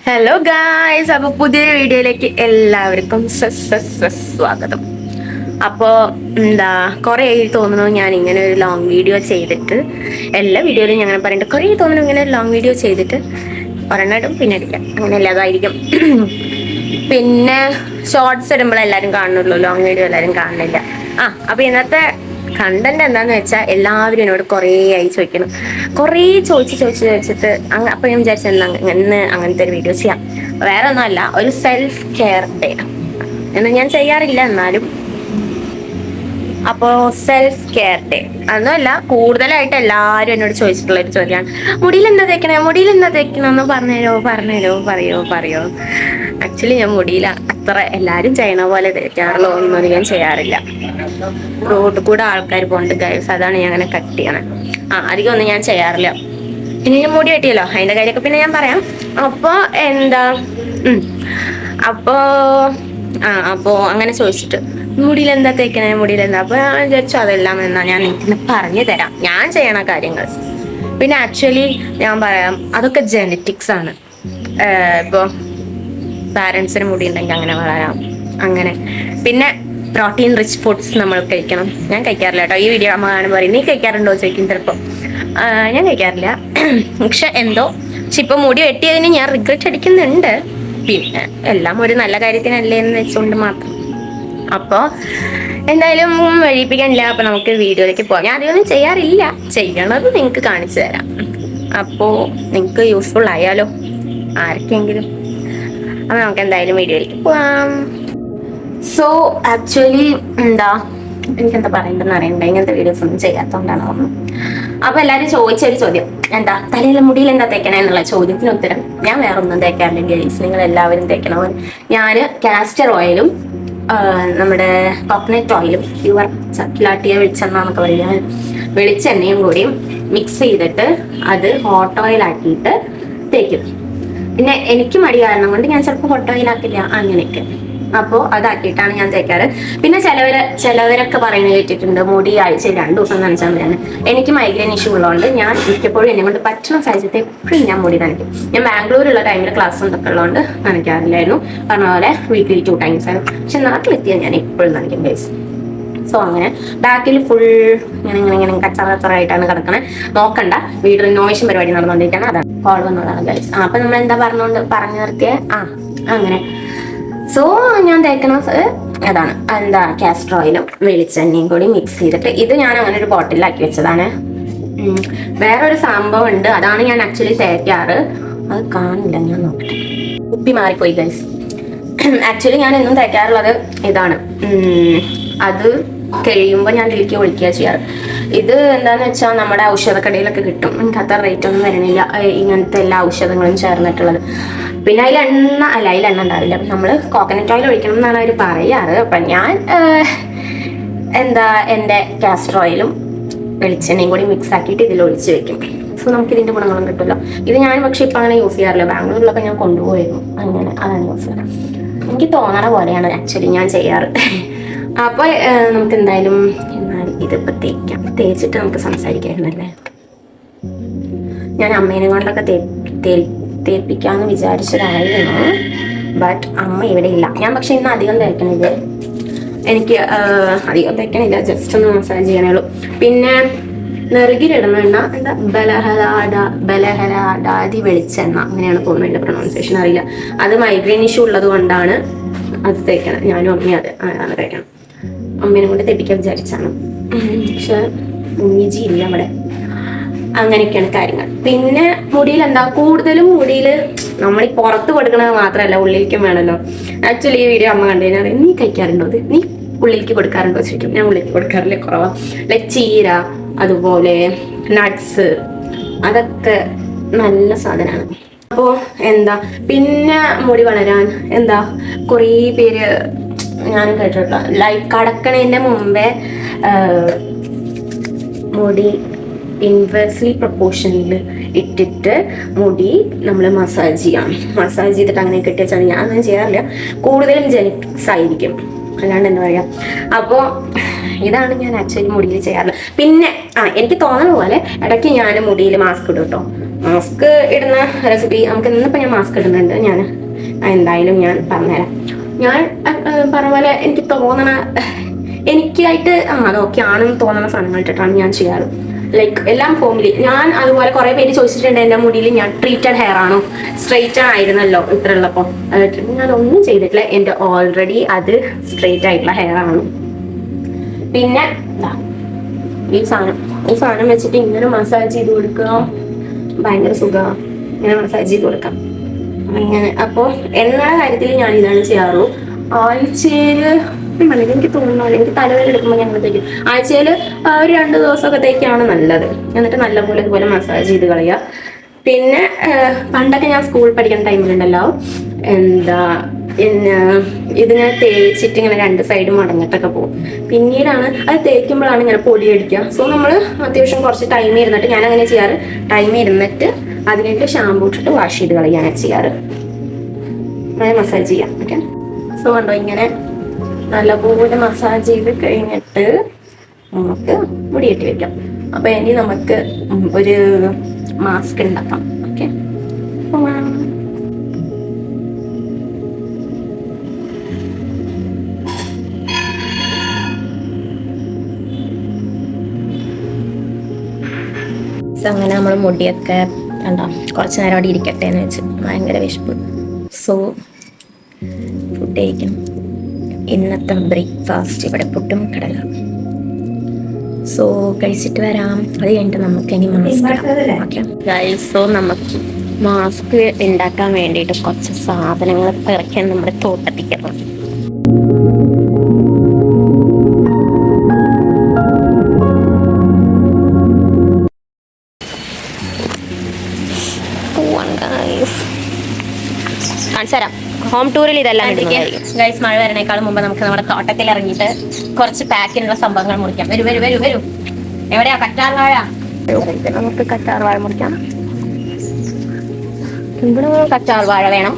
Hello guys, അപ്പൊ പുതിയ വീഡിയോയിലേക്ക് എല്ലാവർക്കും സ്വാഗതം. അപ്പോൾ കുറേ തോന്നുന്നു ഞാൻ ഇങ്ങനെ ഒരു ലോങ് വീഡിയോ ചെയ്തിട്ട്. എല്ലാ വീഡിയോയിലും ഞാൻ പറയുന്നുണ്ട്, കുറേ തോന്നുന്നു ഇങ്ങനെ ഒരു ലോങ് വീഡിയോ ചെയ്തിട്ട് ഒരെണ്ണം പിന്നെ അടിക്കാം, അങ്ങനെ അല്ലാതായിരിക്കും. പിന്നെ ഷോർട്സ് ഇടുമ്പോൾ എല്ലാവരും കാണുന്നുള്ളൂ, ലോങ് വീഡിയോ എല്ലാവരും കാണുന്നില്ല. അപ്പോൾ ഇന്നത്തെ കണ്ടന്റ് എന്താന്ന് വെച്ചാൽ എല്ലാവരും എന്നോട് കുറേ ആയി ചോദിക്കണം, കുറേ ചോദിച്ചിട്ട് അപ്പോൾ ഞാൻ വിചാരിച്ചു ഇന്ന് അങ്ങനത്തെ ഒരു വീഡിയോ ചെയ്യാം. വേറെ ഒന്നുമല്ല, ഒരു സെൽഫ് കെയർ ഡേ എന്ന് ഞാൻ ചെയ്യാറില്ല, എന്നാലും അപ്പോൾ സെൽഫ് കെയർ ഡേ അതൊന്നുമല്ല, കൂടുതലായിട്ട് എല്ലാവരും എന്നോട് ചോദിച്ചിട്ടുള്ള ഒരു ചോദ്യമാണ്, മുടിയിൽ എന്താ തേക്കണം എന്ന് പറയോ. ആക്ച്വലി ഞാൻ മുടിയിൽ അത്ര എല്ലാവരും ചെയ്യണ പോലെ തേക്കാറുള്ള ഒന്നും ഞാൻ ചെയ്യാറില്ല. റോഡ് കൂടെ ആൾക്കാർ പോണ്ട് ഗൈസ്, അതാണ് ഞാൻ അങ്ങനെ കട്ട് ചെയ്യണം. അധികം ഒന്നും ഞാൻ ചെയ്യാറില്ല. പിന്നെ ഞാൻ മുടി വെട്ടിയല്ലോ, അതിന്റെ കാര്യമൊക്കെ പിന്നെ ഞാൻ പറയാം. അപ്പോ അങ്ങനെ ചോദിച്ചിട്ട് മുടിയിൽ എന്താ തേക്കണേ, അപ്പൊ ഞാൻ വിചാരിച്ചു അതെല്ലാം എന്നാ ഞാൻ എനിക്ക് പറഞ്ഞു തരാം, ഞാൻ ചെയ്യണ കാര്യങ്ങൾ. പിന്നെ ആക്ച്വലി ഞാൻ പറയാം, അതൊക്കെ ജെനറ്റിക്സ് ആണ്. ഇപ്പൊ പാരൻസിന് മുടി ഉണ്ടെങ്കിൽ അങ്ങനെ വളരാം, അങ്ങനെ. പിന്നെ പ്രോട്ടീൻ റിച്ച് ഫുഡ്സ് നമ്മൾ കഴിക്കണം. ഞാൻ കഴിക്കാറില്ല കേട്ടോ. ഈ വീഡിയോ അമ്മ കാണുമ്പോൾ പറയും നീ കഴിക്കാറുണ്ടോ ചോദിക്കും ചിലപ്പോൾ. ഞാൻ കഴിക്കാറില്ല. പക്ഷെ ഇപ്പൊ മുടി വെട്ടിയതിന് ഞാൻ റിഗ്രറ്റ് അടിക്കുന്നുണ്ട്. പിന്നെ എല്ലാം ഒരു നല്ല കാര്യത്തിനല്ലേ എന്ന് വെച്ചുകൊണ്ട് മാത്രം. അപ്പോൾ എന്തായാലും വഴിപ്പിക്കാനില്ല. അപ്പൊ നമുക്ക് വീഡിയോയിലേക്ക് പോകാം. ഞാൻ അധികമൊന്നും ചെയ്യാറില്ല, ചെയ്യണത് നിങ്ങൾക്ക് കാണിച്ചു തരാം. അപ്പോൾ നിങ്ങൾക്ക് യൂസ്ഫുൾ ആയാലോ ആർക്കെങ്കിലും. അപ്പൊ നമുക്ക് എന്തായാലും വീഡിയോയിലേക്ക് പോവാം. സോ ആക്ച്വലി എനിക്കെന്താ പറയണ്ടെന്ന് അറിയണ്ട, ഇങ്ങനത്തെ വീഡിയോസ് ഒന്നും ചെയ്യാത്തതുകൊണ്ടാണ് തോന്നുന്നു. അപ്പൊ എല്ലാരും ചോദിച്ചൊരു ചോദ്യം, തലയിലെ മുടിയിൽ എന്താ തേക്കണേ എന്നുള്ള ചോദ്യത്തിന് ഉത്തരം, ഞാൻ വേറെ ഒന്നും തേക്കാറില്ല ഗൈസ്, നിങ്ങൾ എല്ലാവരും തേക്കണം. ഞാൻ കാസ്റ്റർ ഓയിലും നമ്മുടെ കോക്കനട്ട് ഓയിലും പ്യുവർ ചക്കിലാട്ടിയ വെളിച്ചെണ്ണ എന്നൊക്കെ പറയുക, വെളിച്ചെണ്ണയും കൂടിയും മിക്സ് ചെയ്തിട്ട് അത് ഹോട്ട് ഓയിൽ ആക്കിയിട്ട് തേക്കും. പിന്നെ എനിക്ക് മടി കാരണം കൊണ്ട് ഞാൻ ചിലപ്പോൾ ഹോട്ട് ഓയിൽ ആക്കില്ല, അങ്ങനെയൊക്കെ. അപ്പോൾ അതാക്കിയിട്ടാണ് ഞാൻ തേക്കാറ്. പിന്നെ ചിലവരൊക്കെ പറയുന്നത് കേട്ടിട്ടുണ്ട് മുടി ആഴ്ചയിൽ 2 ദിവസം നനച്ചാൽ മതിയാണ്. എനിക്ക് മൈഗ്രെയിൻ ഇഷ്യൂ ഉള്ളതുകൊണ്ട് ഞാൻ മിക്കപ്പോഴും എന്നെ കൊണ്ട് പറ്റുന്ന സാഹചര്യത്തിൽ എപ്പോഴും ഞാൻ മുടി നനയ്ക്കും. ഞാൻ ബാംഗ്ലൂരുള്ള ടൈമിൽ ക്ലാസ് എന്തൊക്കെ ഉള്ളതുകൊണ്ട് നനയ്ക്കാറില്ലായിരുന്നു, പറഞ്ഞ പോലെ വീക്കിലി 2 times ആണ്. പക്ഷെ നാട്ടിലെത്തിയാൽ ഞാൻ എപ്പോഴും നനയ്ക്കും ഗൈസ്. സോ അങ്ങനെ ബാക്കിൽ ഫുൾ ഇങ്ങനെ കച്ചറായിട്ടാണ് കിടക്കണേ. നോക്കണ്ട, വീട് റിനോവേഷൻ പരിപാടി നടന്നുകൊണ്ടിരിക്കുകയാണ്, അതാണ് കോൾ വന്നതാണ് ഗൈസ്. അപ്പൊ നമ്മൾ എന്താ പറഞ്ഞു നിർത്തിയ അങ്ങനെ. സോ ഞാൻ തേക്കണത് അതാണ്, കാസ്റ്റർ ഓയിലും വെളിച്ചെണ്ണയും കൂടി മിക്സ് ചെയ്തിട്ട്. ഇത് ഞാൻ അങ്ങനെ ഒരു ബോട്ടിലാക്കി വെച്ചതാണ്. വേറൊരു സംഭവം ഉണ്ട്, അതാണ് ഞാൻ ആക്ച്വലി തേക്കാറ്. അത് കാണില്ല, ഞാൻ നോക്കട്ടെ, കുപ്പി മാറിപ്പോയി ഗൈസ്. ആക്ച്വലി ഞാൻ എന്നും തേക്കാറുള്ളത് ഇതാണ്. അത് കഴിയുമ്പോൾ ഞാൻ ഇതിലേക്ക് ഒഴിക്കുക ചെയ്യാറ്. ഇത് എന്താന്ന് വെച്ചാൽ നമ്മുടെ ഔഷധക്കടയിലൊക്കെ കിട്ടും. എനിക്ക് അത്ര റേറ്റ് ഒന്നും വരണില്ല, ഇങ്ങനത്തെ എല്ലാ ഔഷധങ്ങളും ചേർന്നിട്ടുള്ളത്. പിന്നെ അതിലെണ്ണ ഉണ്ടാവില്ല. നമ്മൾ കോക്കനട്ട് ഓയിൽ ഒഴിക്കണം എന്നാണ് അവർ പറയാറ്. അപ്പം ഞാൻ എൻ്റെ കാസ്റ്റർ ഓയിലും വെളിച്ചെണ്ണയും കൂടി മിക്സ് ആക്കിയിട്ട് ഇതിൽ ഒഴിച്ച് വെക്കും. സോ നമുക്ക് ഇതിൻ്റെ ഗുണങ്ങളും കിട്ടുമല്ലോ. ഇത് ഞാൻ പക്ഷെ ഇപ്പം അങ്ങനെ യൂസ് ചെയ്യാറില്ല, ബാംഗ്ലൂരിലൊക്കെ ഞാൻ കൊണ്ടുപോയിരുന്നു, അങ്ങനെ അതാണ് യൂസ് ചെയ്യാറ്. എനിക്ക് തോന്നണ പോലെയാണ് ആക്ച്വലി ഞാൻ ചെയ്യാറ്. അപ്പോൾ നമുക്ക് എന്തായാലും എന്നാൽ ഇതിപ്പോൾ തേച്ചിട്ട് നമുക്ക് സംസാരിക്കായിരുന്നല്ലേ. ഞാൻ അമ്മേനെ കൊണ്ടൊക്കെ തേപ്പിക്കാന്ന് വിചാരിച്ചതായിരുന്നു, ബട്ട് അമ്മ ഇവിടെ ഇല്ല. ഞാൻ പക്ഷെ ഇന്ന് അധികം തേക്കണില്ല, എനിക്ക് അധികം തേക്കണില്ല, ജസ്റ്റ് ഒന്ന് മസാജ് ചെയ്യണുള്ളൂ. പിന്നെ നെറുകിലിടുന്ന എണ്ണ ബലഹരാഡാതി വെളിച്ചെണ്ണ, അങ്ങനെയാണ് തോന്നുന്നത്, എൻ്റെ പ്രൊണൗൺസിയേഷൻ അറിയില്ല. അത് മൈഗ്രെയിൻ ഇഷ്യൂ ഉള്ളത് കൊണ്ടാണ് അത് തേക്കണം. ഞാനും അമ്മയും അതാണ് തേക്കണം. അമ്മേനെ കൊണ്ട് തെപ്പിക്കാൻ വിചാരിച്ചാണ്, പക്ഷെ മുങ്ങിജി ഇല്ല അവിടെ. അങ്ങനെയൊക്കെയാണ് കാര്യങ്ങൾ. പിന്നെ മുടിയിൽ കൂടുതലും മുടിയിൽ നമ്മൾ ഈ പുറത്ത് കൊടുക്കണത് മാത്രമല്ല, ഉള്ളിലേക്കും വേണമല്ലോ. ആക്ച്വലി ഈ വീഡിയോ അമ്മ കണ്ടു കഴിഞ്ഞാൽ നീ കഴിക്കാറുണ്ടോ, നീ ഉള്ളിലേക്ക് കൊടുക്കാറുണ്ടോ ചോദിക്കും. ഞാൻ ഉള്ളിലേക്ക് കൊടുക്കാറില്ല, കുറവാ. ചീര, അതുപോലെ നട്ട്സ്, അതൊക്കെ നല്ല സാധനമാണ്. അപ്പോൾ പിന്നെ മുടി വളരാൻ കുറേ പേര് ഞാൻ കേട്ടിട്ടുള്ള, കടക്കണേൻ്റെ മുമ്പേ മുടി ഇൻവേഴ്സ്ലി പ്രൊപ്പോർഷനിൽ ഇട്ടിട്ട് മുടി നമ്മൾ മസാജ് ചെയ്തിട്ട് അങ്ങനെ കെട്ടിവെച്ചാണ്. ഞാൻ ഒന്നും ചെയ്യാറില്ല, കൂടുതലും ജെനറ്റിക്സ് ആയിരിക്കും, അല്ലാണ്ട് എന്താ പറയുക. അപ്പോൾ ഇതാണ് ഞാൻ ആക്ച്വലി മുടിയിൽ ചെയ്യാറുള്ളത്. പിന്നെ എനിക്ക് തോന്നുന്ന പോലെ ഇടയ്ക്ക് ഞാൻ മുടിയിൽ മാസ്ക് ഇടും കേട്ടോ. മാസ്ക് ഇടുന്ന റെസിപ്പി നമുക്ക് ഇന്നിപ്പോൾ ഞാൻ മാസ്ക് ഇടുന്നുണ്ട്. ഞാൻ എന്തായാലും ഞാൻ പറഞ്ഞുതരാം. ഞാൻ പറഞ്ഞ പോലെ എനിക്ക് തോന്നണ എനിക്കായിട്ട് അത് ഓക്കെ ആണെന്ന് തോന്നുന്ന സാധനങ്ങൾ ഇട്ടിട്ടാണ് ഞാൻ ചെയ്യാറ്. ലൈക്ക് എല്ലാം ഹോംലി. ഞാൻ അതുപോലെ കുറേ പേര് ചോദിച്ചിട്ടുണ്ട് എൻ്റെ മുടിയിൽ ഞാൻ ട്രീറ്റഡ് ഹെയർ ആണോ, സ്ട്രെയിറ്റ് ആയിരുന്നല്ലോ ഇത്ര ഉള്ളപ്പോൾ. ഞാൻ ഒന്നും ചെയ്തിട്ടില്ല. എൻ്റെ ഓൾറെഡി അത് സ്ട്രെയിറ്റ് ആയിട്ടുള്ള ഹെയർ ആണ്. പിന്നെ ഈ സാധനം വെച്ചിട്ട് ഇങ്ങനെ മസാജ് ചെയ്ത് കൊടുക്കുക, ഭയങ്കര സുഖമാണ്. ഇങ്ങനെ മസാജ് ചെയ്ത് കൊടുക്കാം അങ്ങനെ. അപ്പോൾ എണ്ണയുടെ കാര്യത്തിൽ ഞാൻ ഇതാണ് ചെയ്യാറുള്ളൂ. ആഴ്ചയിൽ എനിക്ക് തോന്നുന്നു, എനിക്ക് തലവേദന എടുക്കുമ്പോൾ ഞങ്ങൾ തേക്കും. ആഴ്ചയിൽ ഒരു 2 ദിവസമൊക്കെ തേക്കാണ് നല്ലത്. എന്നിട്ട് നല്ലപോലെ ഇതുപോലെ മസാജ് ചെയ്ത് കളയുക. പിന്നെ പണ്ടൊക്കെ ഞാൻ സ്കൂളിൽ പഠിക്കുന്ന ടൈമിലുണ്ടല്ലോ, ഇതിങ്ങനെ തേച്ചിട്ട് ഇങ്ങനെ 2 സൈഡും മടങ്ങിട്ടൊക്കെ പോകും. പിന്നീടാണ് അത് തേക്കുമ്പോഴാണ് ഇങ്ങനെ പൊടിയടിക്കുക. സോ നമ്മൾ അത്യാവശ്യം കുറച്ച് ടൈം ഇരുന്നിട്ട്, ഞാൻ അങ്ങനെ ചെയ്യാറ്, ടൈം ഇരുന്നിട്ട് അതിനായിട്ട് ഷാമ്പൂ ഇട്ടിട്ട് വാഷ് ചെയ്ത് കളയാണ് ചെയ്യാറ്. അങ്ങനെ മസാജ് ചെയ്യാം. ഓക്കെ. സോ കണ്ടോ, ഇങ്ങനെ നല്ലപോലെ മസാജ് ചെയ്ത് കഴിഞ്ഞിട്ട് നമുക്ക് മുടിയിട്ട് വെക്കാം. അപ്പൊ ഇനി നമുക്ക് ഒരു മാസ്ക് ഉണ്ടാക്കാം. ഓക്കെ. അങ്ങനെ നമ്മൾ മുടിയൊക്കെ കണ്ടോ കുറച്ച് നേരം അവിടെ ഇരിക്കട്ടെ എന്ന് വെച്ച്, ഭയങ്കര വിശപ്പ്. സോ ഫുഡ് കഴിക്കണം. ഇന്നത്തെ ബ്രേക്ക്ഫാസ്റ്റ് ഇവിടെ പുട്ടും കടല. സോ കഴിച്ചിട്ട് വരാം. അത് കഴിഞ്ഞിട്ട് നമുക്ക് ഇനി മാസ്ക്. ഓക്കെ. സോ നമുക്ക് മാസ്ക് ഉണ്ടാക്കാൻ വേണ്ടിയിട്ട് കുറച്ച് സാധനങ്ങൾ പിറക്കാൻ നമ്മുടെ തോട്ടത്തിക്കണം. കാണിച്ചുതരാം. ഹോം ടൂറിൽ ഇതെല്ലാം ഗൈസ്. മഴ വരണേക്കാളും മുമ്പ് നമുക്ക് നമ്മുടെ തോട്ടത്തിൽ ഇറങ്ങിയിട്ട് കുറച്ച് പാക്കിനുള്ള സംഭവങ്ങൾ മുറിക്കാം. വരൂ വരൂ വരൂ വരൂ. എവിടെയാ കറ്റാർ വാഴ? നമുക്ക് കറ്റാർ വാഴ മുറിക്കാം. ഇവിടെ കറ്റാർ വാഴ വേണം.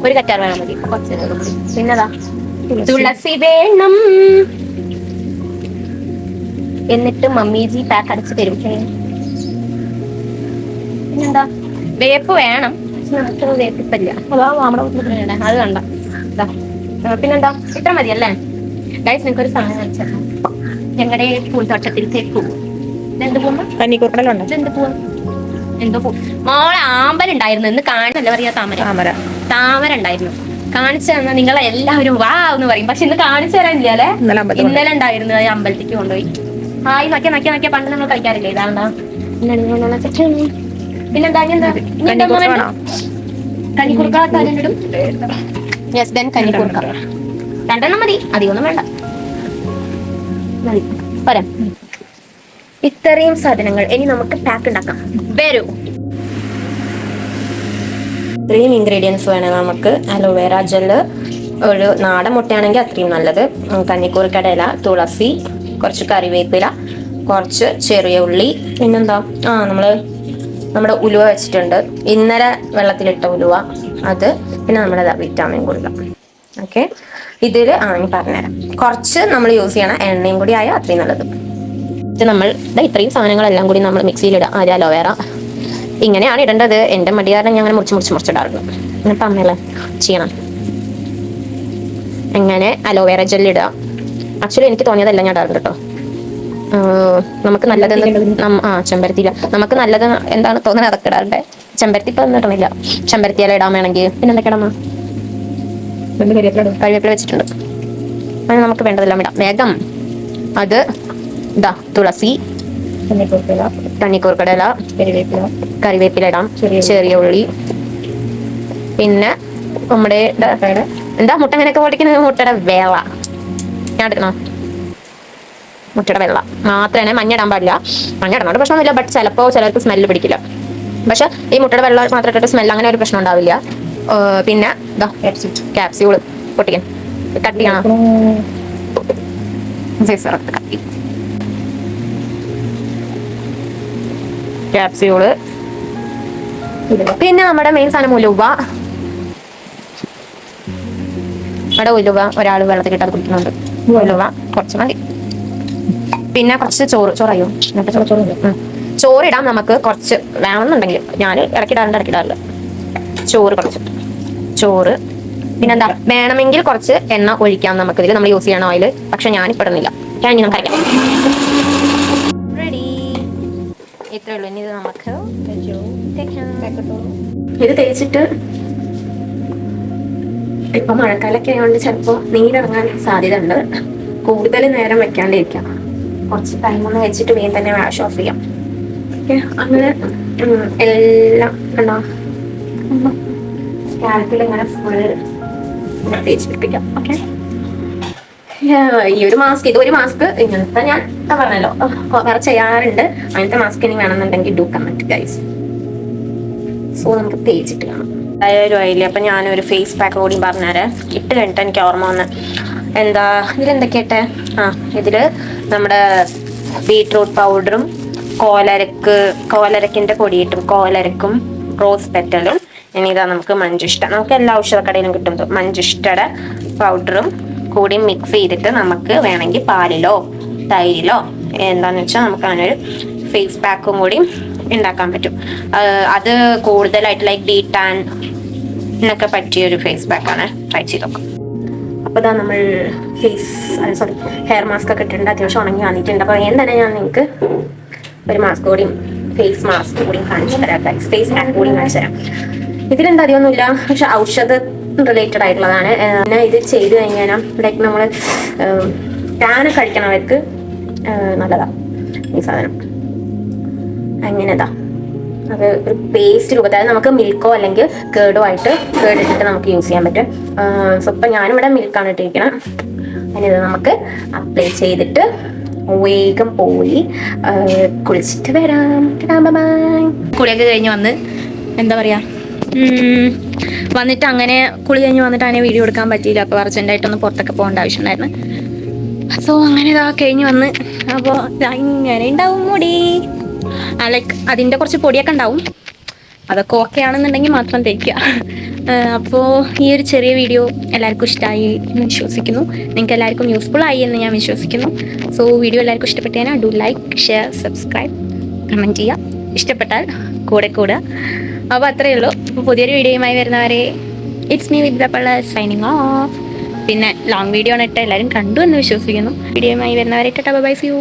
ഒരു കറ്റാർ വാഴ മതി. കുറച്ച് പിന്നെതാ തുളസി വേണം. എന്നിട്ട് മമ്മീജി പാക്ക് അടിച്ച് തരും. പിന്നെന്താ വേപ്പ് വേണം. വേപ്പില്ല. അതാ നമ്മുടെ അത് കണ്ട. പിന്നെന്താ ഇത്ര മതിയല്ലേ ഗൈസ്? നിങ്ങൾക്കൊരു സാധനം വെച്ചാൽ ഞങ്ങളുടെ പൂന്തോട്ടത്തിലത്തെ പൂ എന്ത് പൂവ്? കന്നിക്കൂർക്കടലുണ്ട്. എന്ത് പൂവ്? എന്തോ പൂ. മോളെ ആമ്പലുണ്ടായിരുന്നു ഇന്ന്. കാണാനല്ല പറയാ, താമര ഉണ്ടായിരുന്നു. കാണിച്ചു തന്നാൽ നിങ്ങളെ എല്ലാവരും വാ എന്ന് പറയും. പക്ഷെ ഇന്ന് കാണിച്ചു തരാനില്ല അല്ലേ? ഇന്നലെ ഉണ്ടായിരുന്നു. അമ്പലത്തേക്ക് കൊണ്ടുപോയി. ഹായ് നോക്കിയാ പണ്ട് നമ്മൾ കളിക്കാറില്ലേ? ഇതാണ്ടാ. പിന്നെന്താ കന്നിക്കൂർക്ക രണ്ടെണ്ണം മതി, അധികമൊന്നും വേണ്ട. പോരാ. ഇത്രയും സാധനങ്ങൾ ഇനി നമുക്ക് പാക്ക് ഉണ്ടാക്കാം. വരൂ. ഇത്രയും ഇൻഗ്രീഡിയൻസ് വേണം നമുക്ക്. അലോവേറ ജെല്ല്, ഒരു നാടൻ മുട്ടയാണെങ്കിൽ അത്രയും നല്ലത്, കന്നിക്കൂർക്കയുടെ ഇല, തുളസി, കുറച്ച് കറിവേപ്പില, കുറച്ച് ചെറിയ ഉള്ളി, പിന്നെന്താ നമ്മുടെ ഉലുവ വെച്ചിട്ടുണ്ട്, ഇന്നലെ വെള്ളത്തിലിട്ട ഉലുവ അത്, പിന്നെ നമ്മുടെ വിറ്റാമിൻ ഗുളിക. ഓക്കെ. ഇതിൽ ഞാൻ പറഞ്ഞുതരാം. കുറച്ച് നമ്മൾ യൂസ് ചെയ്യണ എണ്ണയും കൂടി ആയാൽ അത്രയും നല്ലത്. നമ്മൾ ഇത്രയും സാധനങ്ങളെല്ലാം കൂടി നമ്മൾ മിക്സിയിലിടുക. അലോവേറ ഇങ്ങനെയാണ് ഇടേണ്ടത്. എൻ്റെ മടിയാരണം ഞാൻ അങ്ങനെ മുറിച്ചിടാറുള്ളൂ. എന്നിട്ട് അമ്മയല്ലേ ചെയ്യണം. എങ്ങനെ അലോവേറ ജെല്ലിടുക. ആക്ച്വലി എനിക്ക് തോന്നിയതല്ല ഞാൻ ഇടാറുണ്ട് കേട്ടോ. നമുക്ക് നല്ലത് ചെമ്പരത്തിയില നമുക്ക് നല്ലത് എന്താണ് തോന്നുന്നത് അതൊക്കെ ഇടാറുണ്ട്. ചെമ്പരത്തി ഇപ്പം ഇടണില്ല. ചെമ്പരത്തി ഇല ഇടാൻ വേണമെങ്കിൽ പിന്നെ എന്തൊക്കെ ഇടാമോ? കറിവേപ്പില വെച്ചിട്ടുണ്ട്. അങ്ങനെ നമുക്ക് വേണ്ടതെല്ലാം ഇടാം വേഗം. അത് ഇതാ തുളസി, കന്നിക്കൂർക്കയുടെ ഇല, കറിവേപ്പില ഇടാം, ചെറിയ ഉള്ളി, പിന്നെ നമ്മുടെ എന്താ മുട്ട ഇങ്ങനെയൊക്കെ പൊടിക്കുന്നത്? മുട്ടയുടെ വേള ഞാൻ എടുക്കണോ? മുട്ടയുടെ വെള്ള മാത്രമേ. മഞ്ഞ ഇടാൻ പാടില്ല. മഞ്ഞ ഇടുന്നോണ്ട് പ്രശ്നമൊന്നുമില്ല. ബട്ട് ചിലപ്പോൾ ചിലർക്ക് സ്മെല്ല് പിടിക്കില്ല. പക്ഷെ ഈ മുട്ടയുടെ വെള്ളം മാത്രം ഇട്ടിട്ട് സ്മെല്ല് അങ്ങനെ ഒരു പ്രശ്നം ഉണ്ടാവില്ല. പിന്നെ ക്യാപ്സ്യൂള് പൊട്ടിക്കാൻ കട്ട് ചെയ്യണം. ക്യാപ്സ്യൂള്, പിന്നെ നമ്മുടെ മെയിൻ സാധനം ഉലുവ. അവിടെ ഉലുവ ഒരാൾ വെള്ളത്തിൽ ഇട്ടത് കുടിക്കുന്നുണ്ട്. ഉലുവ കുറച്ച് മതി. പിന്നെ കുറച്ച് ചോറ്. ചോറായോ? ചോറിടാം നമുക്ക് കുറച്ച് വേണമെന്നുണ്ടെങ്കിൽ. ഞാൻ ഇടയ്ക്കിടാറില്ല. ചോറ് കുറച്ചിട്ട് ചോറ്. പിന്നെന്താ, വേണമെങ്കിൽ കുറച്ച് എണ്ണ ഒഴിക്കാം നമുക്കിതിൽ, നമ്മൾ യൂസ് ചെയ്യണ ഓയിൽ. പക്ഷെ ഞാനിപ്പോൾ ഇടുന്നില്ല. ഞാൻ നമുക്ക് അരയ്ക്കാം. റെഡി. ഇത്രയേ ഉള്ളൂ. ഇനി ഇത് നമുക്ക് ഇത് തേച്ചിട്ട്, ഇപ്പൊ മഴക്കാലൊക്കെ ആയതുകൊണ്ട് ചിലപ്പോൾ നീരിറങ്ങാൻ സാധ്യത ഉണ്ട്. കൂടുതൽ നേരം വെക്കാണ്ടിരിക്കാം. കുറച്ച് ടൈം ഒന്ന് വെച്ചിട്ട് വേഗം തന്നെ വാഷ് ഓഫ് ചെയ്യാം. ഓക്കെ, അങ്ങനെ എല്ലാം ഉണ്ടോ സ്കാൽപ്പിൽ ഇങ്ങനെ ഫുൾ തേച്ച് പിടിപ്പിക്കാം. ഓക്കെ, ഈ ഒരു മാസ്ക്, ഇതൊരു മാസ്ക് ഇങ്ങനത്തെ ഞാൻ പറഞ്ഞല്ലോ വേറെ ചെയ്യാറുണ്ട്. അങ്ങനത്തെ മാസ്ക് ഇനി വേണമെന്നുണ്ടെങ്കിൽ ഡു കമന്റ് ഗൈസ്. സോ നമുക്ക് തേച്ചിട്ട് കാണാം. എന്തായാലും ആയില്ലേ. അപ്പം ഞാനൊരു ഫേസ് പാക്ക് കൂടി പറഞ്ഞുതരാം. ഇട്ട് കഴിഞ്ഞിട്ട് എനിക്ക് ഓർമ്മ വന്ന് എന്താ ഇതിലെന്തൊക്കെയാട്ടെ, ഇതിൽ നമ്മുടെ ബീട്രൂട്ട് പൗഡറും കോലരക്കിൻ്റെ പൊടിയിട്ടും കോലരക്കും റോസ് പെറ്റലും. ഇനി ഇതാ നമുക്ക് മഞ്ചിഷ്ട, നമുക്ക് എല്ലാ ഔഷധക്കടയിലും കിട്ടും. മഞ്ചിഷ്ടയുടെ പൗഡറും കൂടി മിക്സ് ചെയ്തിട്ട് നമുക്ക് വേണമെങ്കിൽ പാലിലോ തൈരിലോ എന്താന്ന് വെച്ചാൽ നമുക്ക് അങ്ങനെ ഒരു ഫേസ് പാക്കും കൂടി ഉണ്ടാക്കാൻ പറ്റും. അത് കൂടുതലായിട്ട് ലൈക്ക് ഡീ ടാൻ എന്നൊക്കെ പറ്റിയൊരു ഫേസ് പാക്കാണ്. ട്രൈ ചെയ്ത് നോക്കാം. അപ്പോൾ ഇതാ നമ്മൾ ഹെയർ മാസ്ക് ഒക്കെ ഇട്ടിട്ടുണ്ട്. അത്യാവശ്യം ഉണങ്ങി വന്നിട്ടുണ്ട്. അപ്പോൾ എന്താണ് ഞാൻ നിങ്ങൾക്ക് ഒരു മാസ്ക് കൂടി, ഫേസ് മാസ്ക് കൂടി കാണിച്ചു തരാം. ഫേസ് പാക്ക് കൂടി കാണിച്ചു തരാം. ഇതിലെന്താ അധികമൊന്നുമില്ല, പക്ഷെ ഔഷധ റിലേറ്റഡ് ആയിട്ടുള്ളതാണ്. പിന്നെ ഇത് ചെയ്ത് കഴിഞ്ഞാൽ ലൈക്ക് നമ്മൾ ടാനൊക്കെ കഴിക്കണവർക്ക് നല്ലതാണ് ഈ സാധനം. അങ്ങനെതാ അത് ഒരു പേസ്റ്റ് രൂപത്തിൽ, അതായത് നമുക്ക് മിൽക്കോ അല്ലെങ്കിൽ കേടോ ആയിട്ട് കേടിട്ടിട്ട് നമുക്ക് യൂസ് ചെയ്യാൻ പറ്റും. സോ ഇപ്പം ഞാനിവിടെ മിൽക്കാണ് ഇട്ടിരിക്കണം. അതിനിത് നമുക്ക് അപ്ലൈ ചെയ്തിട്ട് വേഗം പോയി കുളിച്ചിട്ട് വരാം. കുളിയൊക്കെ കഴിഞ്ഞ് വന്ന് എന്താ പറയുക, വന്നിട്ട് അങ്ങനെ കുളി കഴിഞ്ഞ് വന്നിട്ട് അങ്ങനെ വീഡിയോ എടുക്കാൻ പറ്റിയില്ല. അപ്പോൾ അർജൻറ്റായിട്ടൊന്ന് പുറത്തൊക്കെ പോകേണ്ട ആവശ്യമുണ്ടായിരുന്നു. സോ അങ്ങനെ ഇതാ കഴിഞ്ഞ് വന്ന്, അപ്പോൾ ഇങ്ങനെ ഉണ്ടാവും മുടി. ലൈക്ക് അതിൻ്റെ കുറച്ച് പൊടിയൊക്കെ ഉണ്ടാവും. അതൊക്കെ ഓക്കെ ആണെന്നുണ്ടെങ്കിൽ മാത്രം തേക്കുക. അപ്പോൾ ഈ ഒരു ചെറിയ വീഡിയോ എല്ലാവർക്കും ഇഷ്ടമായി എന്ന് വിശ്വസിക്കുന്നു. നിങ്ങൾക്ക് എല്ലാവർക്കും യൂസ്ഫുൾ ആയി എന്ന് ഞാൻ വിശ്വസിക്കുന്നു. സോ വീഡിയോ എല്ലാവർക്കും ഇഷ്ടപ്പെട്ടതിനാൽ do like, share, subscribe, comment ചെയ്യുക. ഇഷ്ടപ്പെട്ടാൽ കൂടെ കൂടുക. അപ്പോൾ അത്രയേ ഉള്ളൂ. അപ്പോൾ പുതിയൊരു വീഡിയോയുമായി വരുന്നവരെ it's me Vidya Palla signing off. പിന്നെ ലോങ് വീഡിയോ ആണ് ഇട്ട് എല്ലാവരും കണ്ടു എന്ന് വിശ്വസിക്കുന്നു. വീഡിയോയുമായി വരുന്നവരെ tata bye bye, see U.